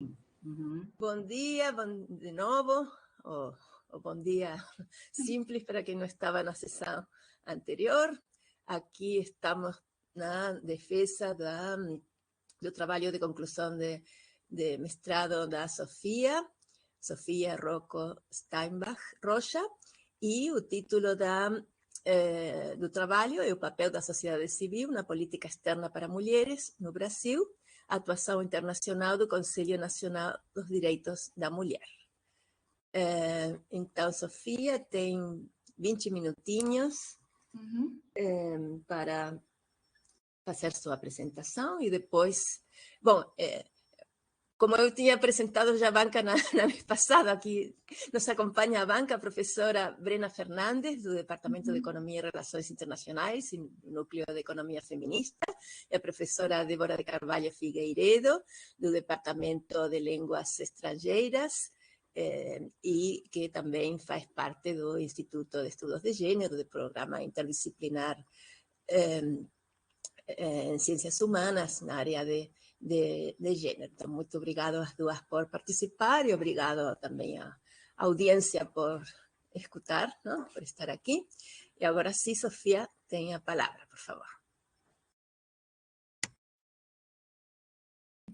Bom dia, de novo, ou bom dia simples para quem não estava na sessão anterior. Aqui estamos na defesa do trabalho de conclusão de mestrado da Sofia Rocco Steinbach Rocha, e o título do trabalho é o papel da sociedade civil na política externa para mulheres no Brasil, atuação internacional do Conselho Nacional dos Direitos da Mulher. Então, Sofia tem 20 minutinhos para fazer sua apresentação e depois... Bom, como eu tinha apresentado já a banca na vez passada, aqui nos acompanha a banca a professora Brena Fernandes, do Departamento de Economia e Relações Internacionais, e Núcleo de Economia Feminista, e a professora Débora de Carvalho Figueiredo, do Departamento de Línguas Estrangeiras, e que também faz parte do Instituto de Estudos de Gênero, do Programa Interdisciplinar em Ciências Humanas, na área de gênero. Então, muito obrigado às duas por participar e obrigado também à audiência por escutar, não? Por estar aqui. E agora sim, Sofia, tem a palavra, por favor.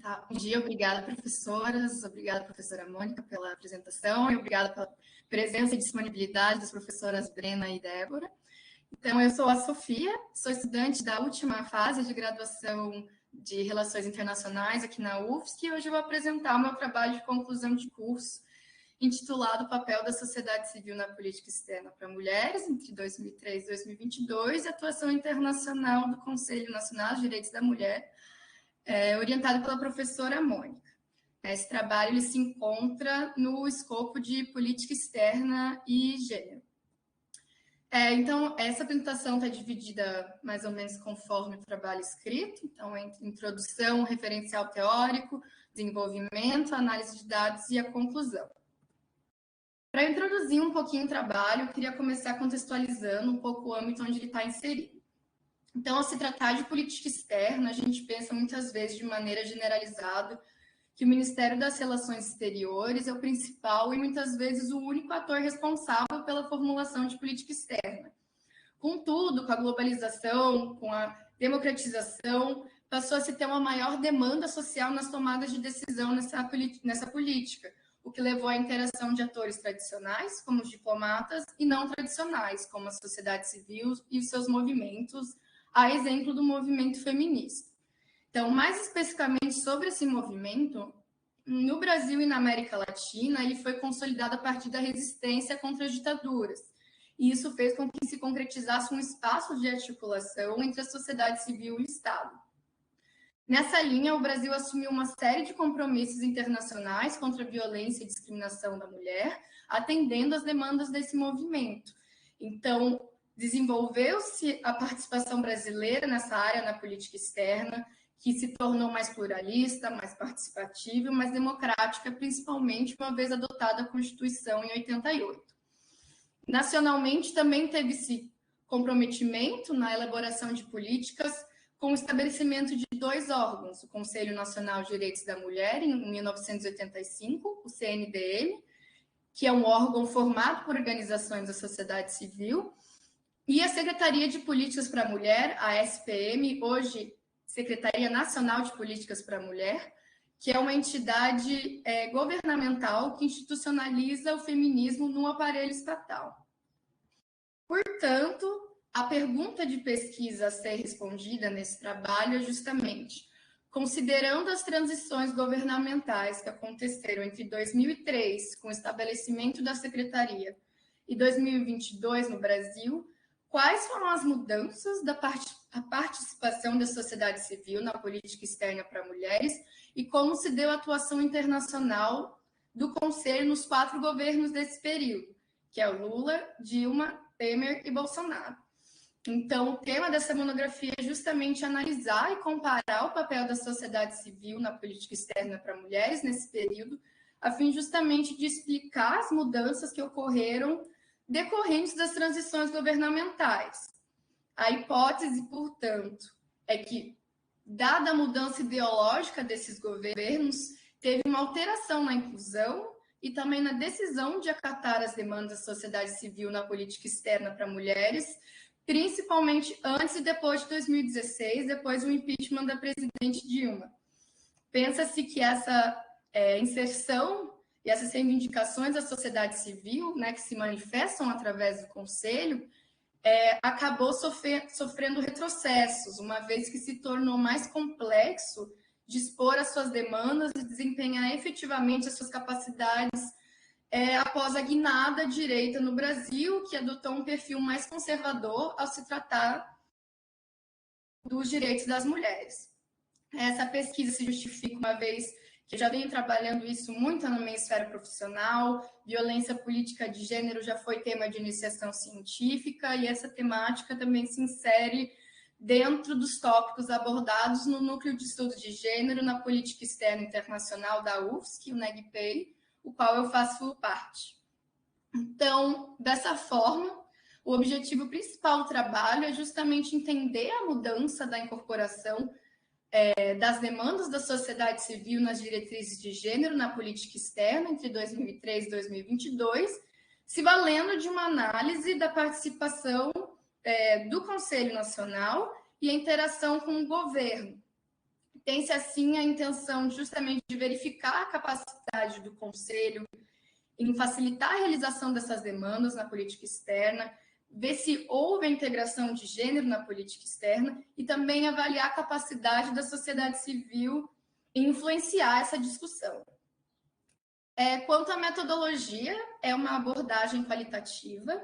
Tá, bom dia, obrigada, professoras, obrigada, professora Mônica, pela apresentação e obrigada pela presença e disponibilidade das professoras Brena e Débora. Então, eu sou a Sofia, sou estudante da última fase de graduação de Relações Internacionais aqui na UFSC, e hoje eu vou apresentar o meu trabalho de conclusão de curso, intitulado O Papel da Sociedade Civil na Política Externa para Mulheres, entre 2003 e 2022, e Atuação Internacional do Conselho Nacional de Direitos da Mulher, orientado pela professora Mônica. Esse trabalho ele se encontra no escopo de política externa e gênero. Então, essa apresentação está dividida mais ou menos conforme o trabalho escrito, então, entre introdução, referencial teórico, desenvolvimento, análise de dados e a conclusão. Para introduzir um pouquinho o trabalho, eu queria começar contextualizando um pouco o âmbito onde ele está inserido. Então, ao se tratar de política externa, a gente pensa muitas vezes de maneira generalizada que o Ministério das Relações Exteriores é o principal e muitas vezes o único ator responsável pela formulação de política externa. Contudo, com a globalização, com a democratização, passou a se ter uma maior demanda social nas tomadas de decisão nessa política, o que levou à interação de atores tradicionais, como os diplomatas, e não tradicionais, como a sociedade civil e os seus movimentos, a exemplo do movimento feminista. Então, mais especificamente sobre esse movimento, no Brasil e na América Latina, ele foi consolidado a partir da resistência contra as ditaduras. E isso fez com que se concretizasse um espaço de articulação entre a sociedade civil e o Estado. Nessa linha, o Brasil assumiu uma série de compromissos internacionais contra a violência e discriminação da mulher, atendendo às demandas desse movimento. Então, desenvolveu-se a participação brasileira nessa área na política externa, que se tornou mais pluralista, mais participativa e mais democrática, principalmente uma vez adotada a Constituição em 88. Nacionalmente, também teve-se comprometimento na elaboração de políticas com o estabelecimento de dois órgãos, o Conselho Nacional de Direitos da Mulher, em 1985, o CNDM, que é um órgão formado por organizações da sociedade civil, e a Secretaria de Políticas para a Mulher, a SPM, hoje Secretaria Nacional de Políticas para a Mulher, que é uma entidade governamental que institucionaliza o feminismo no aparelho estatal. Portanto, a pergunta de pesquisa a ser respondida nesse trabalho é justamente, considerando as transições governamentais que aconteceram entre 2003, com o estabelecimento da Secretaria, e 2022 no Brasil, quais foram as mudanças da participação da sociedade civil na política externa para mulheres e como se deu a atuação internacional do Conselho nos 4 governos desse período, que é Lula, Dilma, Temer e Bolsonaro. Então, o tema dessa monografia é justamente analisar e comparar o papel da sociedade civil na política externa para mulheres nesse período, a fim justamente de explicar as mudanças que ocorreram decorrentes das transições governamentais. A hipótese, portanto, é que, dada a mudança ideológica desses governos, teve uma alteração na inclusão e também na decisão de acatar as demandas da sociedade civil na política externa para mulheres, principalmente antes e depois de 2016, depois do impeachment da presidente Dilma. Pensa-se que essa inserção e essas reivindicações da sociedade civil, né, que se manifestam através do Conselho, acabou sofrendo retrocessos, uma vez que se tornou mais complexo de expor as suas demandas e desempenhar efetivamente as suas capacidades após a guinada direita no Brasil, que adotou um perfil mais conservador ao se tratar dos direitos das mulheres. Essa pesquisa se justifica uma vez que eu já venho trabalhando isso muito na minha esfera profissional, violência política de gênero já foi tema de iniciação científica, e essa temática também se insere dentro dos tópicos abordados no Núcleo de Estudos de Gênero na Política Externa Internacional da UFSC, o NEGPEI, o qual eu faço parte. Então, dessa forma, o objetivo principal do trabalho é justamente entender a mudança da incorporação das demandas da sociedade civil nas diretrizes de gênero na política externa entre 2003 e 2022, se valendo de uma análise da participação do Conselho Nacional e a interação com o governo. Tem-se, assim, a intenção justamente de verificar a capacidade do Conselho em facilitar a realização dessas demandas na política externa, ver se houve a integração de gênero na política externa e também avaliar a capacidade da sociedade civil em influenciar essa discussão. Quanto à metodologia, é uma abordagem qualitativa,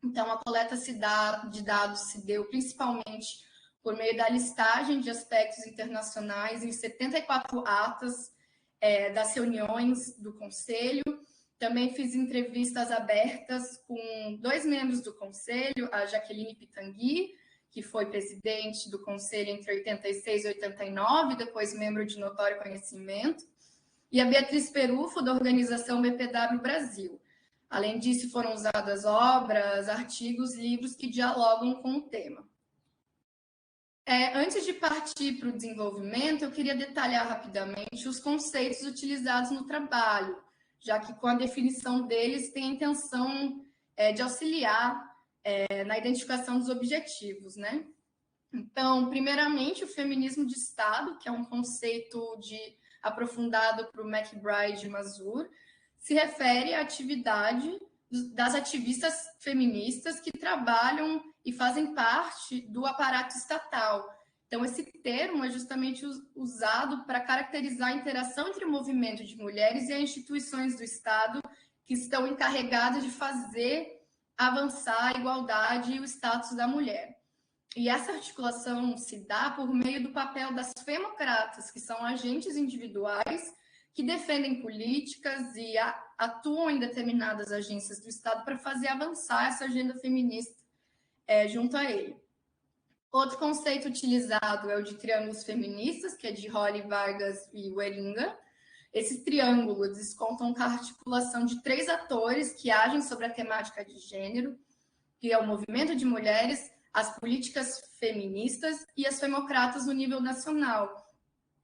então a coleta de dados se deu principalmente por meio da listagem de aspectos internacionais em 74 atas das reuniões do Conselho. Também fiz entrevistas abertas com 2 membros do Conselho, a Jaqueline Pitangui, que foi presidente do Conselho entre 86 e 89, depois membro de notório conhecimento, e a Beatriz Perufo, da organização BPW Brasil. Além disso, foram usadas obras, artigos, livros que dialogam com o tema. Antes de partir para o desenvolvimento, eu queria detalhar rapidamente os conceitos utilizados no trabalho, já que com a definição deles tem a intenção de auxiliar na identificação dos objetivos, né? Então, primeiramente, o feminismo de Estado, que é um conceito aprofundado por McBride e Mazur, se refere à atividade das ativistas feministas que trabalham e fazem parte do aparato estatal. Então, esse termo é justamente usado para caracterizar a interação entre o movimento de mulheres e as instituições do Estado que estão encarregadas de fazer avançar a igualdade e o status da mulher. E essa articulação se dá por meio do papel das femocratas, que são agentes individuais que defendem políticas e atuam em determinadas agências do Estado para fazer avançar essa agenda feminista junto a ele. Outro conceito utilizado é o de triângulos feministas, que é de Holly, Vargas e Weringa. Esses triângulos descontam com a articulação de 3 atores que agem sobre a temática de gênero, que é o movimento de mulheres, as políticas feministas e as femocratas no nível nacional.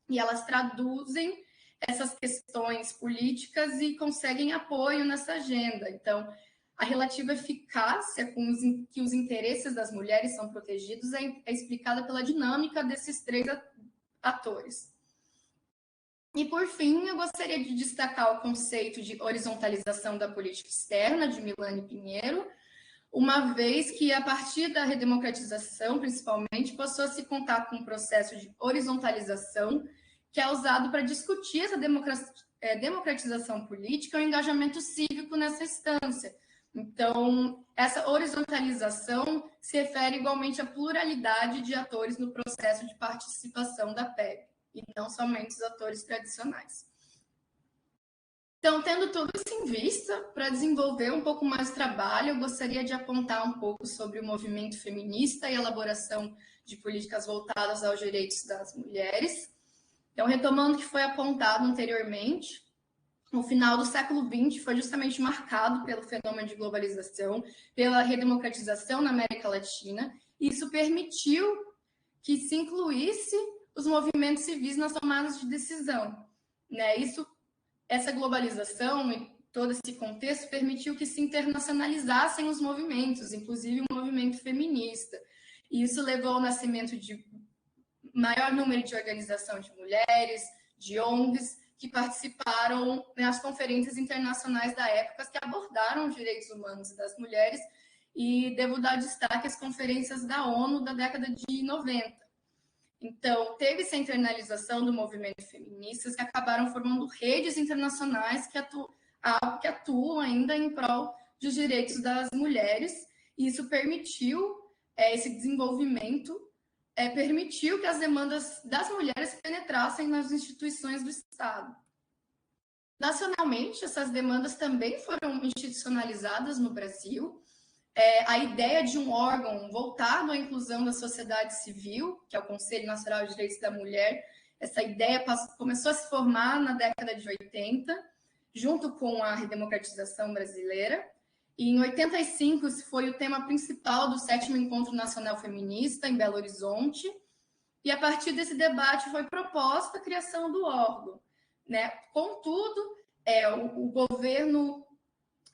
E elas traduzem essas questões políticas e conseguem apoio nessa agenda. Então, a relativa eficácia com que os interesses das mulheres são protegidos é explicada pela dinâmica desses 3 atores. E, por fim, eu gostaria de destacar o conceito de horizontalização da política externa, de Milane Pinheiro, uma vez que, a partir da redemocratização, principalmente, passou a se contar com um processo de horizontalização que é usado para discutir essa democratização política e o engajamento cívico nessa instância. Então, essa horizontalização se refere igualmente à pluralidade de atores no processo de participação da PEB, e não somente os atores tradicionais. Então, tendo tudo isso em vista, para desenvolver um pouco mais o trabalho, eu gostaria de apontar um pouco sobre o movimento feminista e a elaboração de políticas voltadas aos direitos das mulheres. Então, retomando o que foi apontado anteriormente, o final do século XX foi justamente marcado pelo fenômeno de globalização, pela redemocratização na América Latina, e isso permitiu que se incluísse os movimentos civis nas tomadas de decisão. né? Essa globalização e todo esse contexto permitiu que se internacionalizassem os movimentos, inclusive o movimento feminista. E isso levou ao nascimento de maior número de organização de mulheres, de ONGs, que participaram nas conferências internacionais da época que abordaram os direitos humanos das mulheres, e devo dar destaque às conferências da ONU da década de 90. Então, teve essa internalização do movimento feminista que acabaram formando redes internacionais que atuam ainda em prol dos direitos das mulheres, e isso permitiu esse desenvolvimento, permitiu que as demandas das mulheres penetrassem nas instituições do Estado. Nacionalmente, essas demandas também foram institucionalizadas no Brasil. A ideia de um órgão voltado à inclusão da sociedade civil, que é o Conselho Nacional de Direitos da Mulher, essa ideia começou a se formar na década de 80, junto com a redemocratização brasileira. E em 85, esse foi o tema principal do 7º Encontro Nacional Feminista, em Belo Horizonte. E a partir desse debate foi proposta a criação do órgão, né? Contudo, o governo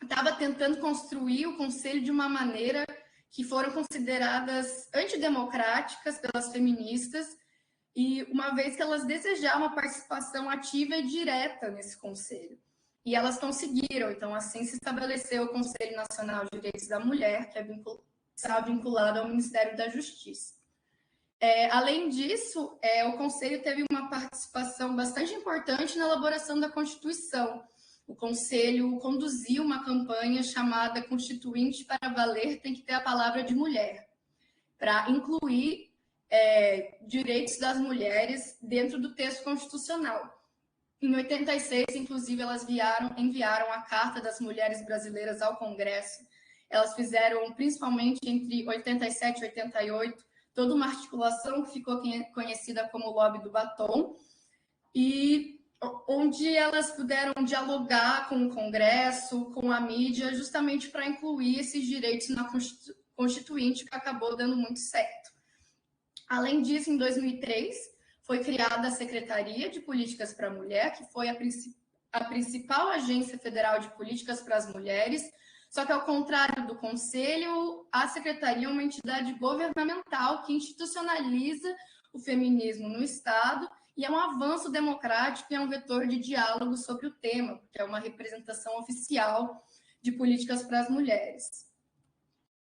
estava tentando construir o conselho de uma maneira que foram consideradas antidemocráticas pelas feministas, e uma vez que elas desejavam uma participação ativa e direta nesse conselho. E elas conseguiram, então assim se estabeleceu o Conselho Nacional de Direitos da Mulher, que está vinculado ao Ministério da Justiça. Além disso, o Conselho teve uma participação bastante importante na elaboração da Constituição. O Conselho conduziu uma campanha chamada Constituinte para Valer Tem que Ter a Palavra de Mulher, para incluir direitos das mulheres dentro do texto constitucional. Em 86, inclusive, elas enviaram a Carta das Mulheres Brasileiras ao Congresso. Elas fizeram, principalmente entre 87 e 88, toda uma articulação que ficou conhecida como Lobby do Batom, e onde elas puderam dialogar com o Congresso, com a mídia, justamente para incluir esses direitos na Constituinte, que acabou dando muito certo. Além disso, em 2003, foi criada a Secretaria de Políticas para a Mulher, que foi a principal agência federal de políticas para as mulheres, só que, ao contrário do Conselho, a Secretaria é uma entidade governamental que institucionaliza o feminismo no Estado, e é um avanço democrático e é um vetor de diálogo sobre o tema, porque é uma representação oficial de políticas para as mulheres.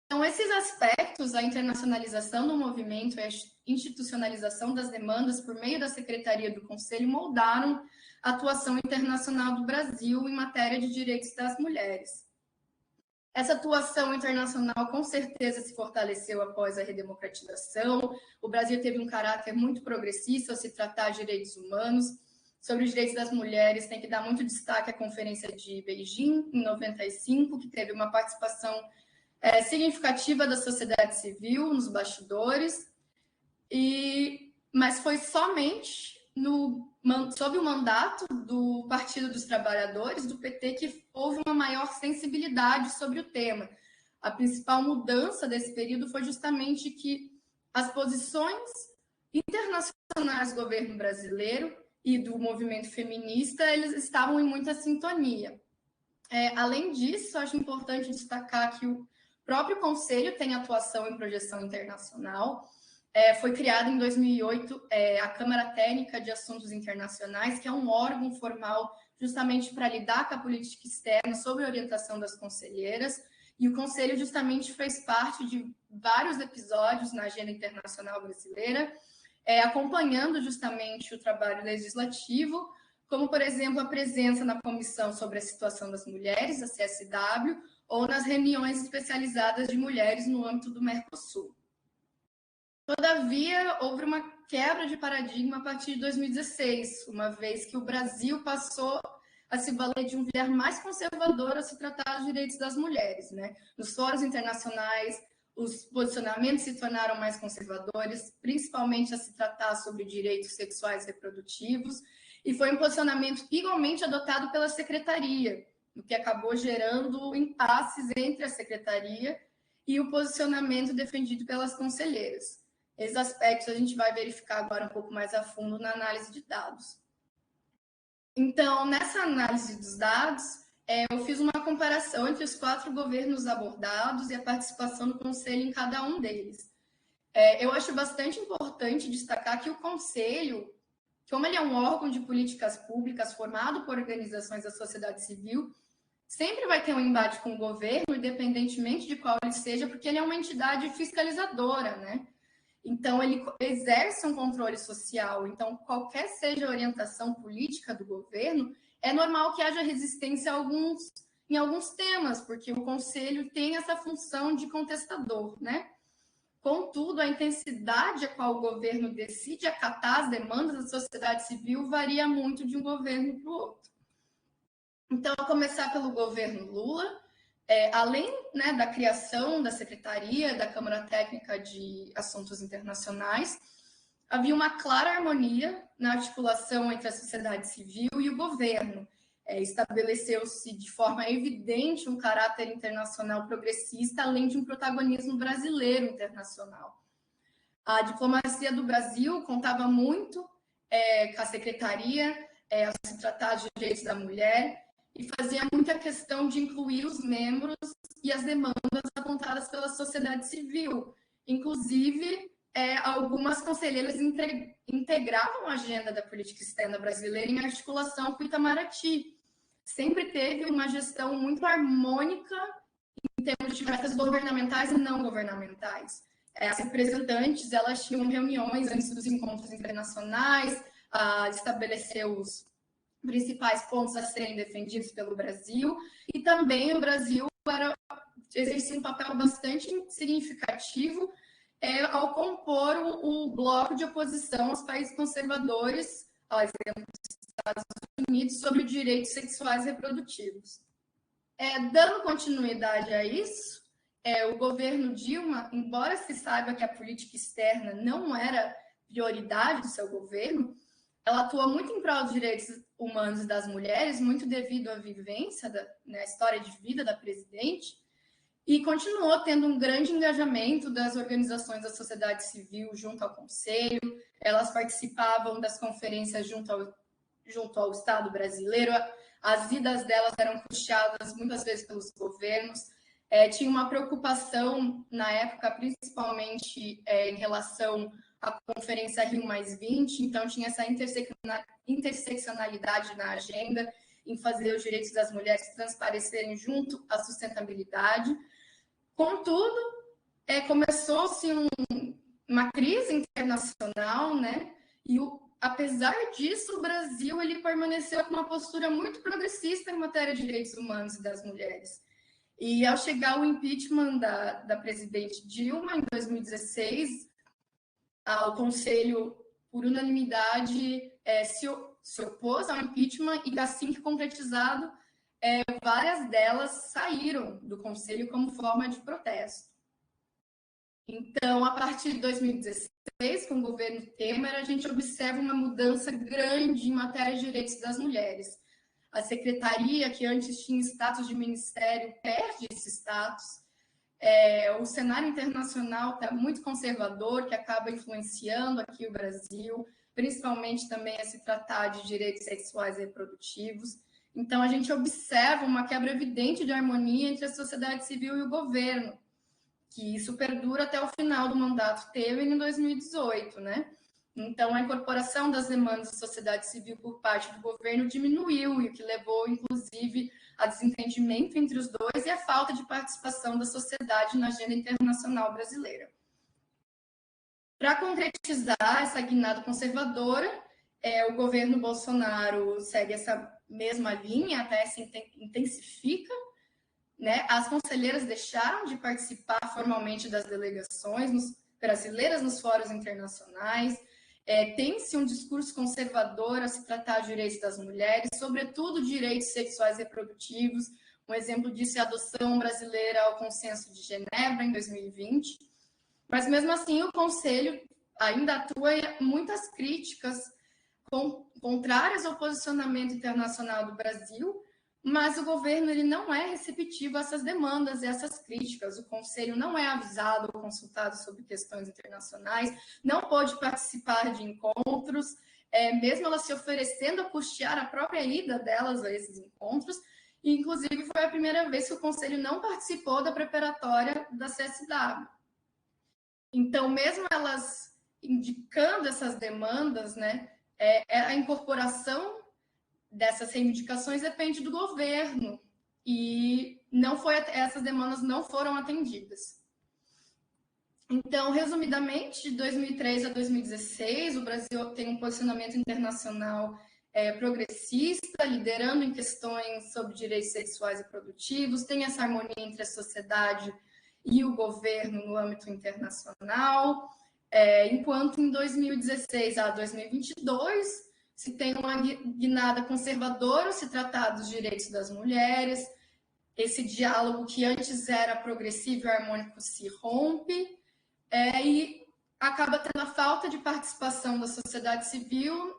Então, esses aspectos, a internacionalização do movimento e a institucionalização das demandas por meio da Secretaria do Conselho, moldaram a atuação internacional do Brasil em matéria de direitos das mulheres. Essa atuação internacional, com certeza, se fortaleceu após a redemocratização. O Brasil teve um caráter muito progressista ao se tratar de direitos humanos. Sobre os direitos das mulheres, tem que dar muito destaque à Conferência de Beijing, em 95, que teve uma participação significativa da sociedade civil nos bastidores, mas foi somente sob o mandato do Partido dos Trabalhadores, do PT, que houve uma maior sensibilidade sobre o tema. A principal mudança desse período foi justamente que as posições internacionais do governo brasileiro e do movimento feminista, eles estavam em muita sintonia. Além disso, acho importante destacar que o próprio Conselho tem atuação em projeção internacional. Foi criada em 2008 a Câmara Técnica de Assuntos Internacionais, que é um órgão formal justamente para lidar com a política externa sob a orientação das conselheiras, e o Conselho justamente fez parte de vários episódios na agenda internacional brasileira, acompanhando justamente o trabalho legislativo, como, por exemplo, a presença na Comissão sobre a Situação das Mulheres, a CSW, ou nas reuniões especializadas de mulheres no âmbito do Mercosul. Todavia, houve uma quebra de paradigma a partir de 2016, uma vez que o Brasil passou a se valer de um viés mais conservador a se tratar dos direitos das mulheres, né? Nos fóruns internacionais, os posicionamentos se tornaram mais conservadores, principalmente a se tratar sobre direitos sexuais e reprodutivos, e foi um posicionamento igualmente adotado pela Secretaria, o que acabou gerando impasses entre a Secretaria e o posicionamento defendido pelas conselheiras. Esses aspectos a gente vai verificar agora um pouco mais a fundo na análise de dados. Então, nessa análise dos dados, eu fiz uma comparação entre os 4 governos abordados e a participação do Conselho em cada um deles. Eu acho bastante importante destacar que o Conselho, como ele é um órgão de políticas públicas formado por organizações da sociedade civil, sempre vai ter um embate com o governo, independentemente de qual ele seja, porque ele é uma entidade fiscalizadora, né? Então, ele exerce um controle social. Então, qualquer seja a orientação política do governo, é normal que haja resistência em alguns temas, porque o Conselho tem essa função de contestador, né? Contudo, a intensidade a qual o governo decide acatar as demandas da sociedade civil varia muito de um governo para o outro. Então, a começar pelo governo Lula, além, né, da criação da Secretaria da Câmara Técnica de Assuntos Internacionais, havia uma clara harmonia na articulação entre a sociedade civil e o governo. Estabeleceu-se de forma evidente um caráter internacional progressista, além de um protagonismo brasileiro internacional. A diplomacia do Brasil contava muito com a Secretaria, ao se tratar de direitos da mulher, e fazia muita questão de incluir os membros e as demandas apontadas pela sociedade civil. Inclusive, algumas conselheiras integravam a agenda da política externa brasileira em articulação com o Itamaraty. Sempre teve uma gestão muito harmônica em termos de metas governamentais e não governamentais. As representantes, elas tinham reuniões antes dos encontros internacionais, estabelecer os principais pontos a serem defendidos pelo Brasil, e também o Brasil exercia um papel bastante significativo ao compor o bloco de oposição aos países conservadores, ao exemplo dos Estados Unidos, sobre direitos sexuais e reprodutivos. Dando continuidade a isso, o governo Dilma, embora se saiba que a política externa não era prioridade do seu governo, ela atua muito em prol dos direitos humanos das mulheres, muito devido à vivência, à história de vida da presidente, e continuou tendo um grande engajamento das organizações da sociedade civil junto ao Conselho. Elas participavam das conferências junto ao Estado brasileiro. As idas delas eram custeadas muitas vezes pelos governos. Tinha uma preocupação na época, principalmente em relação à Conferência Rio+20, então tinha essa interseccionalidade na agenda, em fazer os direitos das mulheres transparecerem junto à sustentabilidade. Contudo, começou-se uma crise internacional, né? E apesar disso, o Brasil ele permaneceu com uma postura muito progressista em matéria de direitos humanos e das mulheres. E ao chegar o impeachment da presidente Dilma, em 2016, o Conselho, por unanimidade, se opôs ao impeachment, e assim que concretizado, várias delas saíram do Conselho como forma de protesto. Então, a partir de 2016, com o governo Temer, a gente observa uma mudança grande em matéria de direitos das mulheres. A secretaria, que antes tinha status de ministério, perde esse status. O cenário internacional está muito conservador, que acaba influenciando aqui o Brasil, principalmente também a se tratar de direitos sexuais e reprodutivos. Então, a gente observa uma quebra evidente de harmonia entre a sociedade civil e o governo, que isso perdura até o final do mandato Temer em 2018, né? Então, a incorporação das demandas da sociedade civil por parte do governo diminuiu, e o que levou, inclusive, a desentendimento entre os dois e a falta de participação da sociedade na agenda internacional brasileira. Para concretizar essa guinada conservadora, o governo Bolsonaro segue essa mesma linha, até se intensifica, né? As conselheiras deixaram de participar formalmente das delegações brasileiras nos fóruns internacionais. Tem-se um discurso conservador a se tratar de direitos das mulheres, sobretudo direitos sexuais e reprodutivos. Um exemplo disso é a adoção brasileira ao Consenso de Genebra, em 2020. Mas, mesmo assim, o Conselho ainda atua em muitas críticas contrárias ao posicionamento internacional do Brasil, mas o governo ele não é receptivo a essas demandas e essas críticas. O Conselho não é avisado ou consultado sobre questões internacionais, não pode participar de encontros, mesmo elas se oferecendo a custear a própria ida delas a esses encontros, e inclusive foi a primeira vez que o Conselho não participou da preparatória da CSW. Então, mesmo elas indicando essas demandas, né, a incorporação dessas reivindicações depende do governo, e essas demandas não foram atendidas. Então, resumidamente, de 2003 a 2016, o Brasil tem um posicionamento internacional progressista, liderando em questões sobre direitos sexuais e reprodutivos, tem essa harmonia entre a sociedade e o governo no âmbito internacional, enquanto em 2016 a 2022 se tem uma guinada conservadora se tratar dos direitos das mulheres, esse diálogo que antes era progressivo e harmônico se rompe, e acaba tendo a falta de participação da sociedade civil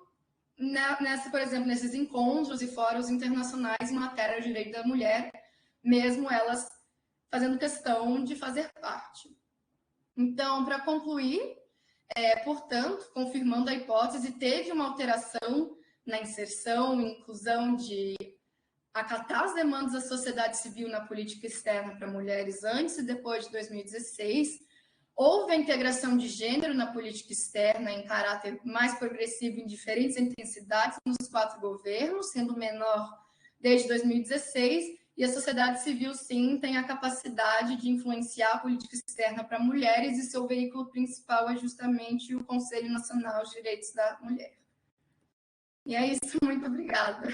por exemplo, nesses encontros e fóruns internacionais em matéria de direito da mulher, mesmo elas fazendo questão de fazer parte. Então, para concluir, portanto, confirmando a hipótese, teve uma alteração na inserção e inclusão de acatar as demandas da sociedade civil na política externa para mulheres antes e depois de 2016, houve a integração de gênero na política externa em caráter mais progressivo em diferentes intensidades nos 4 governos, sendo menor desde 2016, e a sociedade civil, sim, tem a capacidade de influenciar a política externa para mulheres, e seu veículo principal é justamente o Conselho Nacional de Direitos da Mulher. E é isso, muito obrigada.